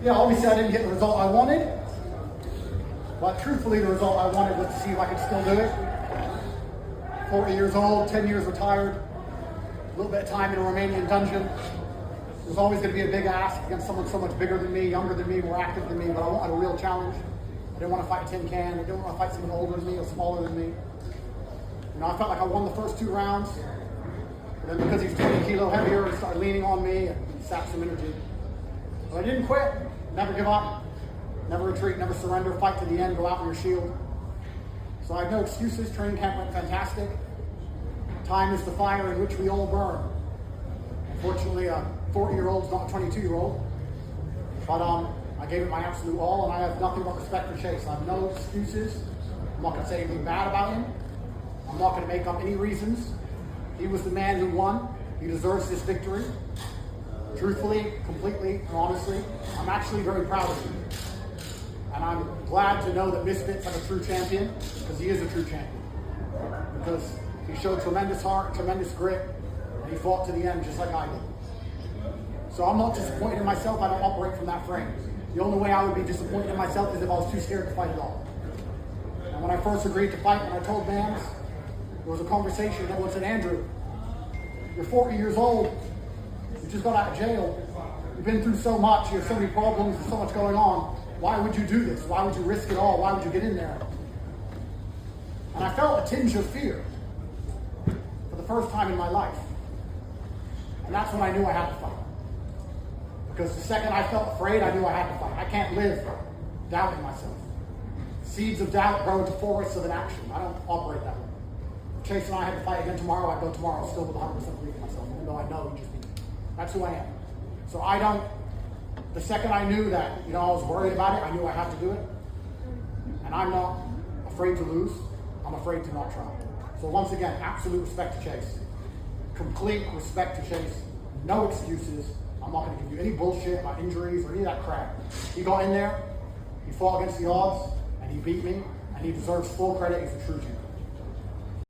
Yeah, obviously I didn't get the result I wanted, but truthfully the result I wanted was to see if I could still do it. 40 years old, 10 years retired, a little bit of time in a Romanian dungeon. It was always going to be a big ask against someone so much bigger than me, younger than me, more active than me, but I wanted a real challenge. I didn't want to fight a tin can, I didn't want to fight someone older than me or smaller than me. You know, I felt like I won the first 2 rounds, and then because he's 20 kilo heavier, he started leaning on me and sapped some energy. But I didn't quit, never give up, never retreat, never surrender, fight to the end, go out with your shield. So I have no excuses, training camp went fantastic. Time is the fire in which we all burn. Unfortunately, a 40-year-old's not a 22-year-old, but I gave it my absolute all, and I have nothing but respect for Chase. I have no excuses. I'm not going to say anything bad about him. I'm not going to make up any reasons. He was the man who won. He deserves this victory. Truthfully, completely, and honestly, I'm actually very proud of him. And I'm glad to know that Misfits have a true champion, because he is a true champion. Because he showed tremendous heart, tremendous grit, and he fought to the end just like I did. So I'm not disappointed in myself. I don't operate from that frame. The only way I would be disappointed in myself is if I was too scared to fight at all. And when I first agreed to fight, when I told Vance, there was a conversation that was said, Andrew, you're 40 years old, you just got out of jail, you've been through so much, you have so many problems, there's so much going on. Why would you do this? Why would you risk it all? Why would you get in there? And I felt a tinge of fear for the first time in my life. And that's when I knew I had to fight. Because the second I felt afraid, I knew I had to fight. I can't live doubting myself. Seeds of doubt grow into forests of inaction. I don't operate that way. If Chase and I had to fight again tomorrow, I'd go tomorrow still with 100% belief in myself, even though I know he just beat me. That's who I am. So I don't, the second I knew that, I was worried about it, I knew I had to do it. And I'm not afraid to lose. I'm afraid to not try. So once again, absolute respect to Chase. Complete respect to Chase. No excuses. I'm not going to give you any bullshit about injuries or any of that crap. He got in there, he fought against the odds, and he beat me, and he deserves full credit. He's a true champion.